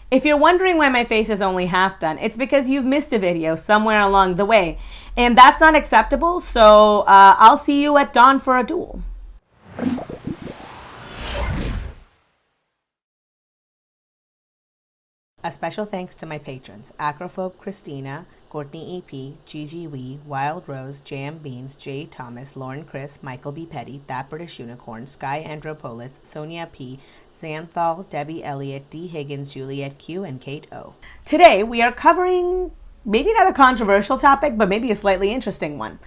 If you're wondering why my face is only half done, it's because you've missed a video somewhere along the way. And that's not acceptable, so I'll see you at dawn for a duel. A special thanks to my patrons, Acrophobe Christina, Courtney EP, Gigi Wee, Wild Rose, Jam Beans, Jay Thomas, Lauren Chris, Michael B. Petty, That British Unicorn, Sky Andropolis, Sonia P., Xanthal, Debbie Elliott, D. Higgins, Juliet Q, and Kate O. Today we are covering maybe not a controversial topic, but maybe a slightly interesting one.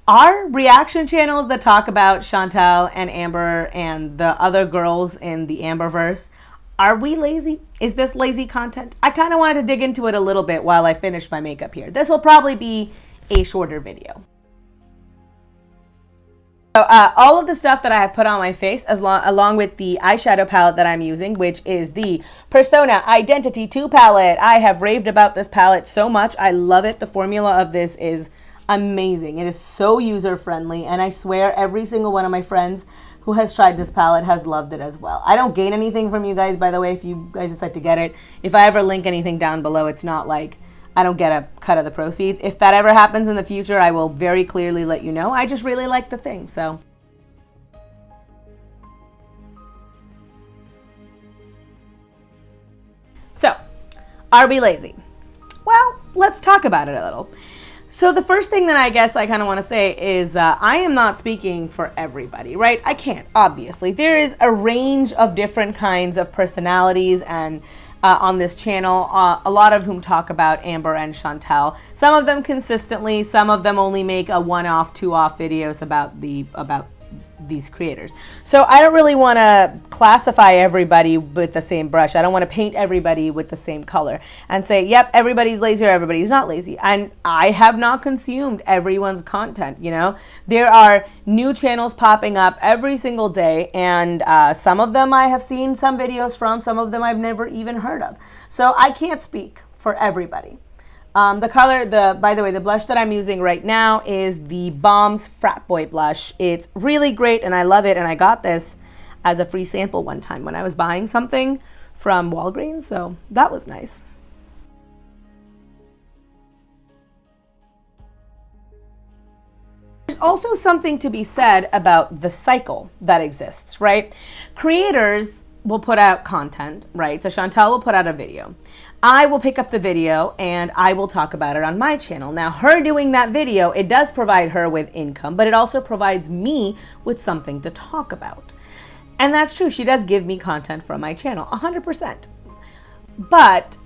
Are reaction channels that talk about Chantal and Amber and the other girls in the Amberverse, are we lazy? Is this lazy content? I kind of wanted to dig into it a little bit while I finish my makeup here. This will probably be a shorter video. So, all of the stuff that I have put on my face, along with the eyeshadow palette that I'm using, which is the Persona Identity 2 palette. I have raved about this palette so much. I love it. The formula of this is amazing. It is so user-friendly, and I swear every single one of my friends who has tried this palette has loved it as well. I don't gain anything from you guys, by the way, if you guys decide to get it. If I ever link anything down below, it's not like I don't get a cut of the proceeds. If that ever happens in the future, I will very clearly let you know. I just really like the thing, so. So, are we lazy? Well, let's talk about it a little. So the first thing that I guess I kind of want to say is I am not speaking for everybody, right? I can't, obviously. There is a range of different kinds of personalities and on this channel, a lot of whom talk about Amber and Chantal. Some of them consistently, some of them only make a one-off, two-off videos about these creators. So I don't really want to classify everybody with the same brush. I don't want to paint everybody with the same color and say, yep, everybody's lazy or everybody's not lazy. And I have not consumed everyone's content, you know. There are new channels popping up every single day, and some of them I have seen some videos from, some of them I've never even heard of. So I can't speak for everybody. The color, by the way, the blush that I'm using right now is the Balm's Frat Boy blush. It's really great and I love it, and I got this as a free sample one time when I was buying something from Walgreens, so that was nice. There's also something to be said about the cycle that exists, right? Creators will put out content, right? So Chantal will put out a video. I will pick up the video and I will talk about it on my channel. Now, her doing that video, it does provide her with income, but it also provides me with something to talk about. And that's true. She does give me content from my channel, 100%. But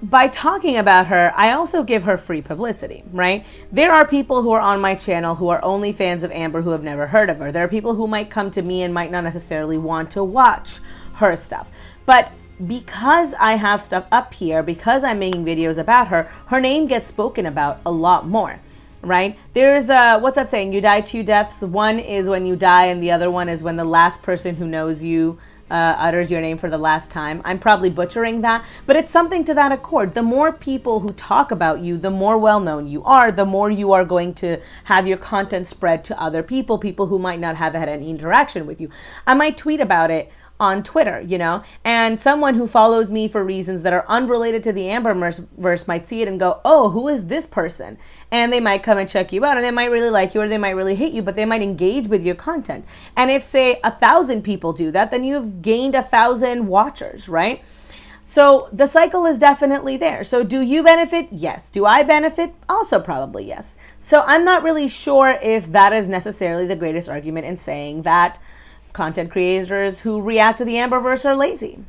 by talking about her, I also give her free publicity, right? There are people who are on my channel who are only fans of Amber who have never heard of her. There are people who might come to me and might not necessarily want to watch her stuff. But because I have stuff up here, because I'm making videos about her, her name gets spoken about a lot more, right? There's what's that saying? You die two deaths. One is when you die, and the other one is when the last person who knows you utters your name for the last time. I'm probably butchering that, but it's something to that accord. The more people who talk about you, the more well-known you are, the more you are going to have your content spread to other people, people who might not have had any interaction with you. I might tweet about it on Twitter, you know, and someone who follows me for reasons that are unrelated to the Amberverse might see it and go, oh, who is this person? And they might come and check you out, and they might really like you or they might really hate you, but they might engage with your content. And if, say, 1,000 people do that, then you've gained 1,000 watchers, right? So the cycle is definitely there. So do you benefit? Yes. Do I benefit? Also probably yes. So I'm not really sure if that is necessarily the greatest argument in saying that content creators who react to the Amberverse are lazy.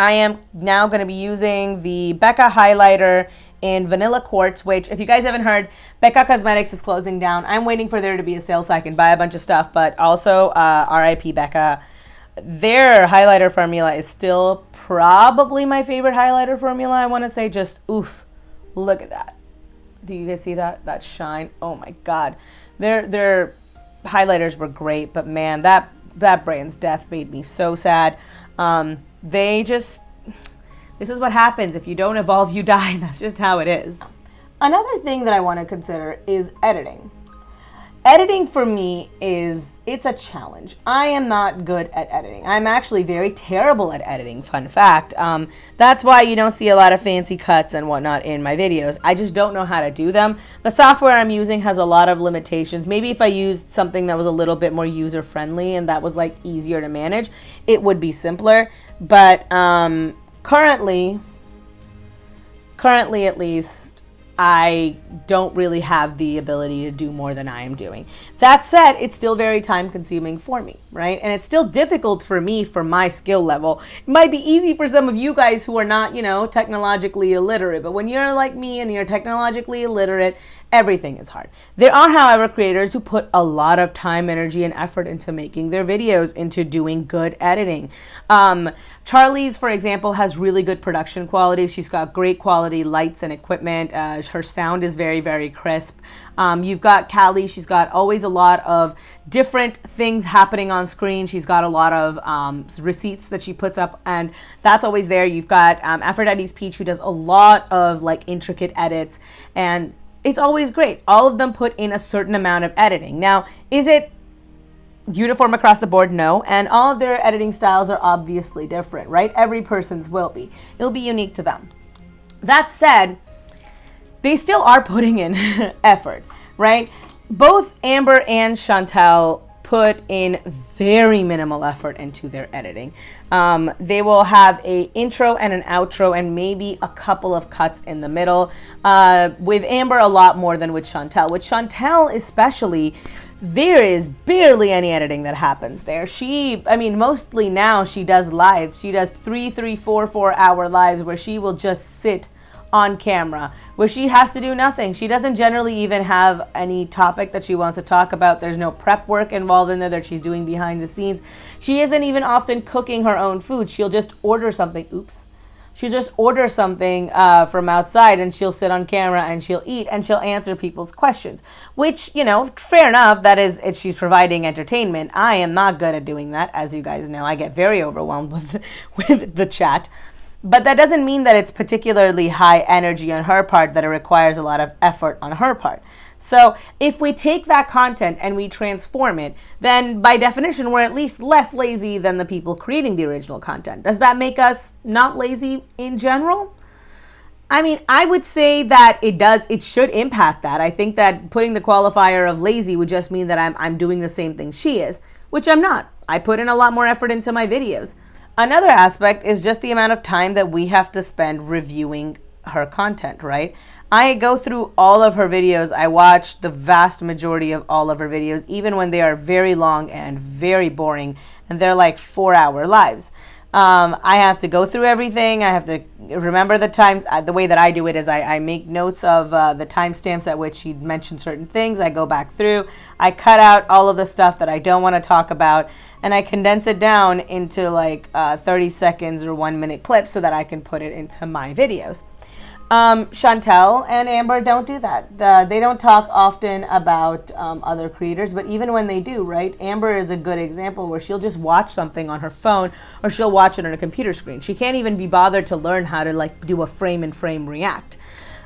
I am now going to be using the Becca highlighter in Vanilla Quartz, which, if you guys haven't heard, Becca Cosmetics is closing down. I'm waiting for there to be a sale so I can buy a bunch of stuff, but also RIP Becca. Their highlighter formula is still probably my favorite highlighter formula. I want to say, just oof, look at that. Do you guys see that? That shine? Oh my God. Their highlighters were great, but man, that brand's death made me so sad. This is what happens if you don't evolve, you die. That's just how it is. Another thing that I want to consider is editing. Editing for me it's a challenge. I am not good at editing. I'm actually very terrible at editing, fun fact. That's why you don't see a lot of fancy cuts and whatnot in my videos. I just don't know how to do them. The software I'm using has a lot of limitations. Maybe if I used something that was a little bit more user-friendly and that was like easier to manage, it would be simpler. But currently at least, I don't really have the ability to do more than I am doing. That said, it's still very time consuming for me, right? And it's still difficult for me for my skill level. It might be easy for some of you guys who are not, you know, technologically illiterate, but when you're like me and you're technologically illiterate, everything is hard. There are, however, creators who put a lot of time, energy, and effort into making their videos, into doing good editing. Charlie's, for example, has really good production quality. She's got great quality lights and equipment. Her sound is very, very crisp. You've got Callie. She's got always a lot of different things happening on screen. She's got a lot of receipts that she puts up, and that's always there. You've got Aphrodite's Peach, who does a lot of like intricate edits, and it's always great. All of them put in a certain amount of editing. Now, is it uniform across the board? No. And all of their editing styles are obviously different, right? Every person's will be. It'll be unique to them. That said, they still are putting in effort, right? Both Amber and Chantel put in very minimal effort into their editing. They will have a intro and an outro and maybe a couple of cuts in the middle. With Amber, a lot more than with Chantel. With Chantel especially, there is barely any editing that happens there. Mostly now she does lives. She does 4 lives where she will just sit on camera, where she has to do nothing. She doesn't generally even have any topic that she wants to talk about. There's no prep work involved in there that she's doing behind the scenes. She isn't even often cooking her own food. She'll just order something. She'll just order something from outside, and she'll sit on camera and she'll eat and she'll answer people's questions, which, you know, fair enough. That is, if she's providing entertainment. I am not good at doing that. As you guys know, I get very overwhelmed with the chat. But that doesn't mean that it's particularly high energy on her part, that it requires a lot of effort on her part. So if we take that content and we transform it, then by definition, we're at least less lazy than the people creating the original content. Does that make us not lazy in general? I mean, I would say that it should impact that. I think that putting the qualifier of lazy would just mean that I'm doing the same thing she is, which I'm not. I put in a lot more effort into my videos. Another aspect is just the amount of time that we have to spend reviewing her content, right? I go through all of her videos. I watch the vast majority of all of her videos, even when they are very long and very boring, and they're like 4-hour lives. I have to go through everything. I have to remember the times. The way that I do it is I make notes of the timestamps at which she mentioned certain things. I go back through. I cut out all of the stuff that I don't want to talk about, and I condense it down into like 30 seconds or 1-minute clips so that I can put it into my videos. Chantel and Amber don't do that. They don't talk often about other creators, but even when they do, right? Amber is a good example where she'll just watch something on her phone or she'll watch it on a computer screen. She can't even be bothered to learn how to like do a frame-in-frame react.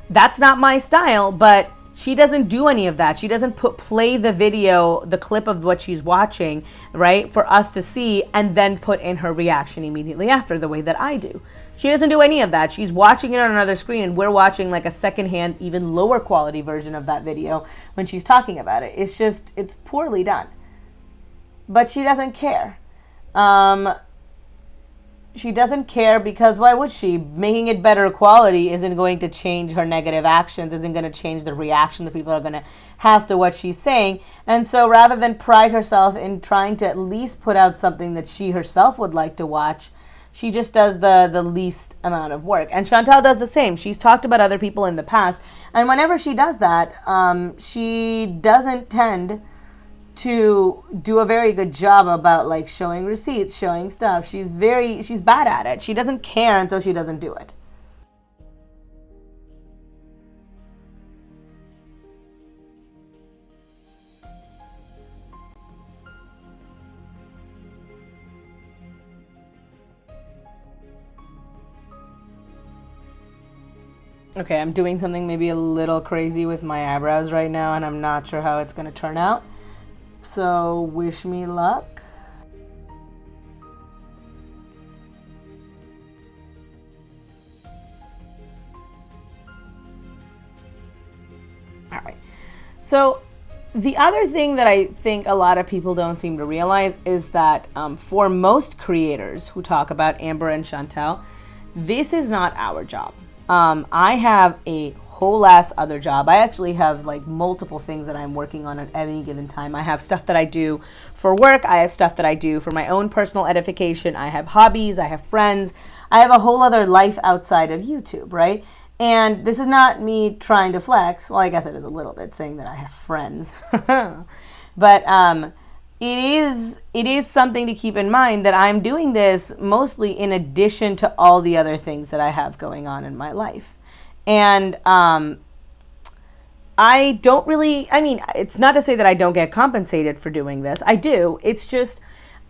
That's not my style, but she doesn't do any of that. She doesn't play the video, the clip of what she's watching, right, for us to see and then put in her reaction immediately after, the way that I do. She doesn't do any of that. She's watching it on another screen, and we're watching like a secondhand, even lower quality version of that video when she's talking about it. It's poorly done. But she doesn't care. She doesn't care because why would she? Making it better quality isn't going to change her negative actions, isn't going to change the reaction that people are going to have to what she's saying. And so rather than pride herself in trying to at least put out something that she herself would like to watch, she just does the least amount of work. And Chantel does the same. She's talked about other people in the past. And whenever she does that, she doesn't tend to do a very good job about like showing receipts, showing stuff. She's bad at it. She doesn't care until she doesn't do it. Okay, I'm doing something maybe a little crazy with my eyebrows right now, and I'm not sure how it's going to turn out. So wish me luck. All right. So the other thing that I think a lot of people don't seem to realize is that for most creators who talk about Amber and Chantel, this is not our job. I have a whole ass other job. I actually have like multiple things that I'm working on at any given time. I have stuff that I do for work. I have stuff that I do for my own personal edification. I have hobbies. I have friends. I have a whole other life outside of YouTube, right? And this is not me trying to flex. Well, I guess it is a little bit saying that I have friends. But it is something to keep in mind that I'm doing this mostly in addition to all the other things that I have going on in my life. And I don't really, I mean, it's not to say that I don't get compensated for doing this. I do. It's just,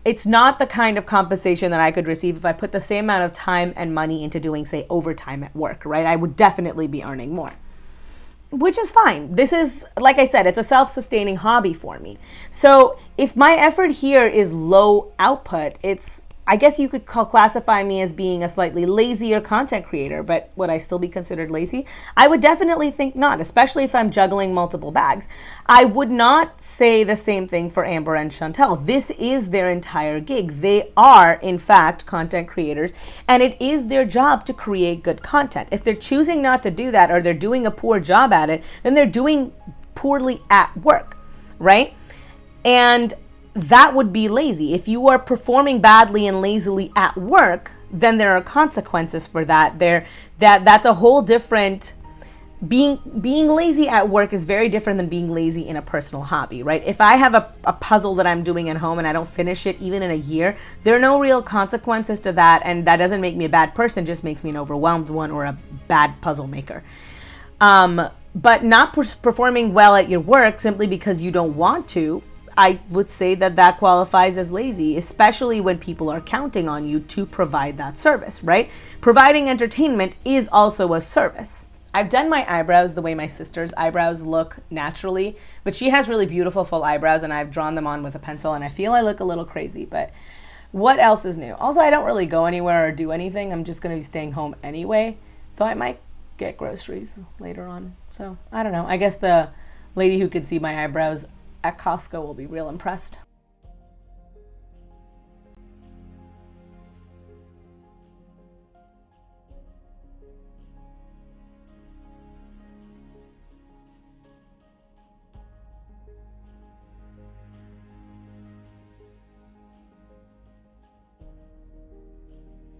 it's not the kind of compensation that I could receive if I put the same amount of time and money into doing, say, overtime at work, right? I would definitely be earning more, which is fine. This is, like I said, it's a self-sustaining hobby for me. So if my effort here is low output, it's, I guess you could classify me as being a slightly lazier content creator, but would I still be considered lazy? I would definitely think not, especially if I'm juggling multiple bags. I would not say the same thing for Amber and Chantel. This is their entire gig. They are, in fact, content creators, and it is their job to create good content. If they're choosing not to do that, or they're doing a poor job at it, then they're doing poorly at work, right? And that would be lazy. If you are performing badly and lazily at work, then there are consequences for that. That's a whole different, being lazy at work is very different than being lazy in a personal hobby, right? If I have a puzzle that I'm doing at home and I don't finish it even in a year, there are no real consequences to that, and that doesn't make me a bad person, just makes me an overwhelmed one or a bad puzzle maker. But not performing well at your work simply because you don't want to, I would say that that qualifies as lazy, especially when people are counting on you to provide that service, right? Providing entertainment is also a service. I've done my eyebrows the way my sister's eyebrows look naturally, but she has really beautiful full eyebrows and I've drawn them on with a pencil and I feel I look a little crazy, but what else is new? Also, I don't really go anywhere or do anything. I'm just going to be staying home anyway, though I might get groceries later on. So I don't know. I guess the lady who could see my eyebrows at Costco will be real impressed.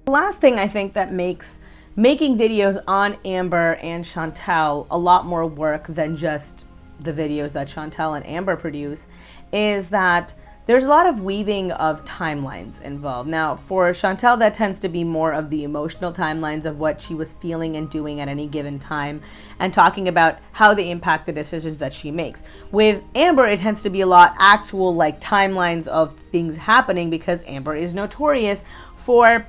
The last thing I think that makes making videos on Amber and Chantel a lot more work than just the videos that Chantel and Amber produce is that there's a lot of weaving of timelines involved. Now, for Chantel, that tends to be more of the emotional timelines of what she was feeling and doing at any given time and talking about how they impact the decisions that she makes. With Amber, it tends to be a lot actual like timelines of things happening because Amber is notorious for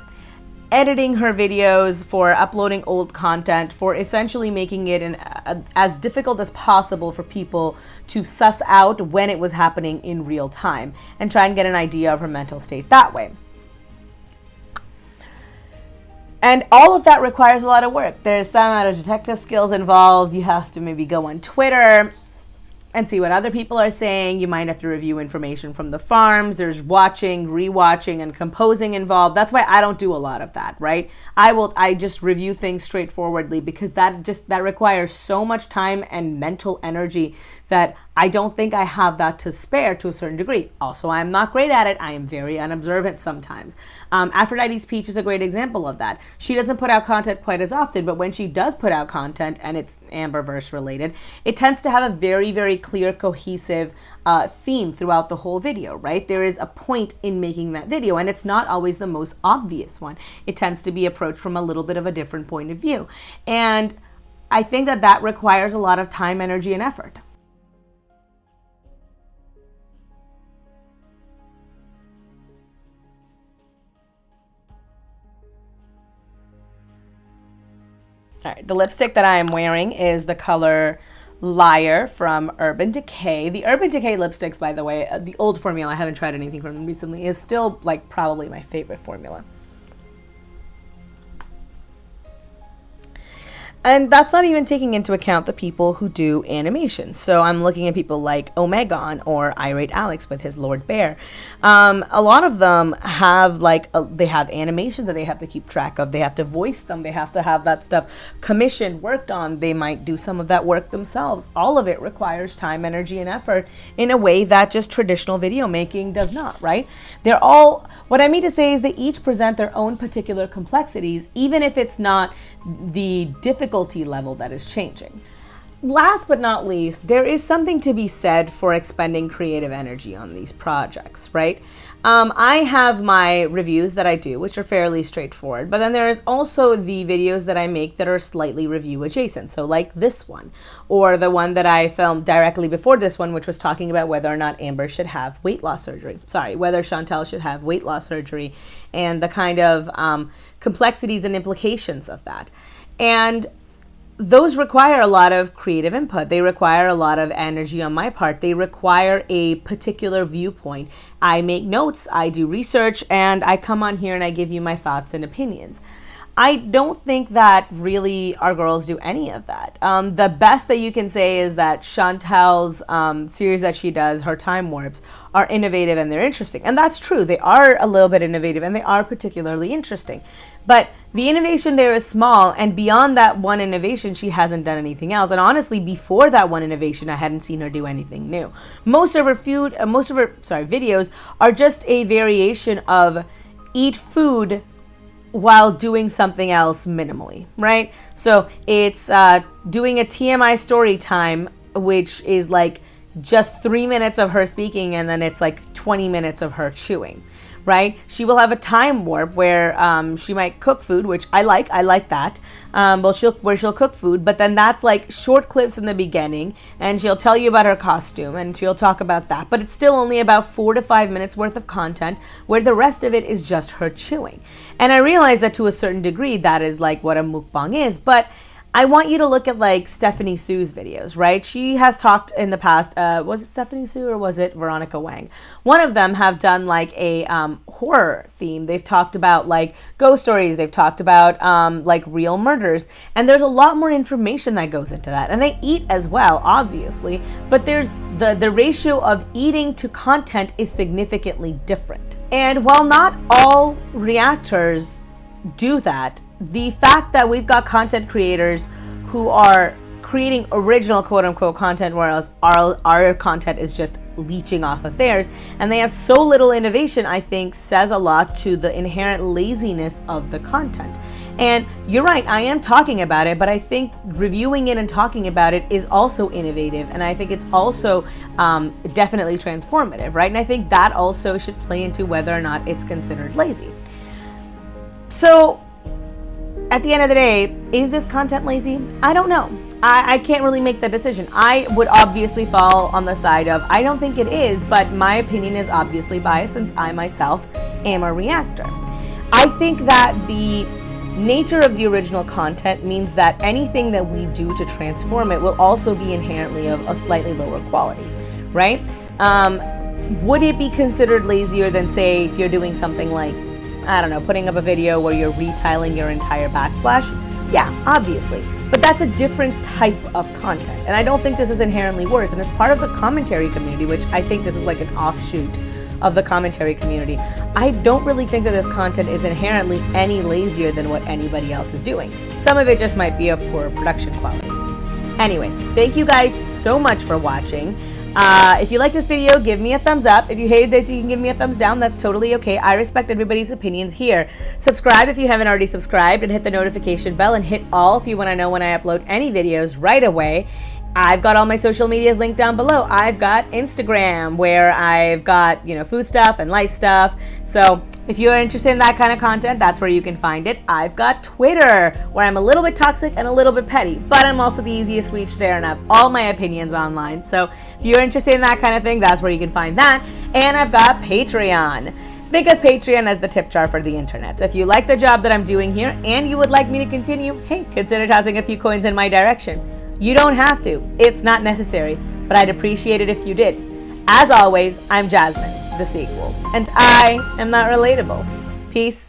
editing her videos, for uploading old content, for essentially making it as difficult as possible for people to suss out when it was happening in real time and try and get an idea of her mental state that way. And all of that requires a lot of work. There's some amount of detective skills involved. You have to maybe go on Twitter and see what other people are saying. You might have to review information from the farms. There's watching, rewatching, and composing involved. That's why I don't do a lot of that, right? I just review things straightforwardly because that requires so much time and mental energy that I don't think I have that to spare to a certain degree. Also, I'm not great at it. I am very unobservant sometimes. Aphrodite's Peach is a great example of that. She doesn't put out content quite as often, but when she does put out content, and it's Amberverse related, it tends to have a very, very clear, cohesive theme throughout the whole video, right? There is a point in making that video, and it's not always the most obvious one. It tends to be approached from a little bit of a different point of view. And I think that requires a lot of time, energy, and effort. All right, the lipstick that I am wearing is the color Liar from Urban Decay. The Urban Decay lipsticks, by the way, the old formula, I haven't tried anything from them recently, is still like probably my favorite formula. And that's not even taking into account the people who do animation. So I'm looking at people like Omegon or Irate Alex with his Lord Bear. A lot of them have they have animation that they have to keep track of. They have to voice them. They have to have that stuff commissioned, worked on. They might do some of that work themselves. All of it requires time, energy, and effort in a way that just traditional video making does not, right? They're all, what I mean to say is they each present their own particular complexities, even if it's not the difficulty level that is changing. Last but not least, there is something to be said for expending creative energy on these projects, right? I have my reviews that I do, which are fairly straightforward, but then there's also the videos that I make that are slightly review adjacent. So like this one, or the one that I filmed directly before this one, which was talking about whether or not Amber should have weight loss surgery. Sorry, whether Chantel should have weight loss surgery and the kind of complexities and implications of that. And those require a lot of creative input. They require a lot of energy on my part. They require a particular viewpoint. I make notes, I do research, and I come on here and I give you my thoughts and opinions. I don't think that really our girls do any of that. The best that you can say is that Chantel's series that she does, her time warps, are innovative and they're interesting. And that's true. They are a little bit innovative and they are particularly interesting. But the innovation there is small, and beyond that one innovation, she hasn't done anything else. And honestly, before that one innovation, I hadn't seen her do anything new. Most of her videos are just a variation of eat food while doing something else minimally, right? So it's doing a TMI story time, which is like just 3 minutes of her speaking, and then it's like 20 minutes of her chewing, right? She will have a time warp where she might cook food, which I like that. Where she'll cook food, but then that's like short clips in the beginning, and she'll tell you about her costume and she'll talk about that. But it's still only about 4 to 5 minutes worth of content, where the rest of it is just her chewing. And I realize that to a certain degree, that is like what a mukbang is, but I want you to look at like Stephanie Sue's videos, right? She has talked in the past, was it Stephanie Sue or was it Veronica Wang? One of them have done like a horror theme. They've talked about like ghost stories. They've talked about like real murders. And there's a lot more information that goes into that. And they eat as well, obviously. But there's the ratio of eating to content is significantly different. And while not all reactors do that, the fact that we've got content creators who are creating original quote-unquote content, whereas our content is just leeching off of theirs, and they have so little innovation, I think says a lot to the inherent laziness of the content. And you're right, I am talking about it, but I think reviewing it and talking about it is also innovative, and I think it's also definitely transformative, right? And I think that also should play into whether or not it's considered lazy. So at the end of the day, is this content lazy? I don't know. I can't really make the decision. I would obviously fall on the side of, I don't think it is, but my opinion is obviously biased since I myself am a reactor. I think that the nature of the original content means that anything that we do to transform it will also be inherently of a slightly lower quality, right? Would it be considered lazier than, say, if you're doing something like, I don't know, putting up a video where you're retiling your entire backsplash? Yeah, obviously. But that's a different type of content. And I don't think this is inherently worse. And as part of the commentary community, which I think this is like an offshoot of the commentary community, I don't really think that this content is inherently any lazier than what anybody else is doing. Some of it just might be of poor production quality. Anyway, thank you guys so much for watching. If you like this video, give me a thumbs up. If you hated this, you can give me a thumbs down. That's totally okay. I respect everybody's opinions here. Subscribe if you haven't already subscribed, and hit the notification bell, and hit all if you want to know when I upload any videos right away. I've got all my social medias linked down below. I've got Instagram, where I've got, food stuff and life stuff. So if you're interested in that kind of content, that's where you can find it. I've got Twitter, where I'm a little bit toxic and a little bit petty, but I'm also the easiest reach there, and I have all my opinions online. So if you're interested in that kind of thing, that's where you can find that. And I've got Patreon. Think of Patreon as the tip jar for the internet. So if you like the job that I'm doing here and you would like me to continue, hey, consider tossing a few coins in my direction. You don't have to. It's not necessary, but I'd appreciate it if you did. As always, I'm Jasmine, the sequel, and I am not relatable. Peace.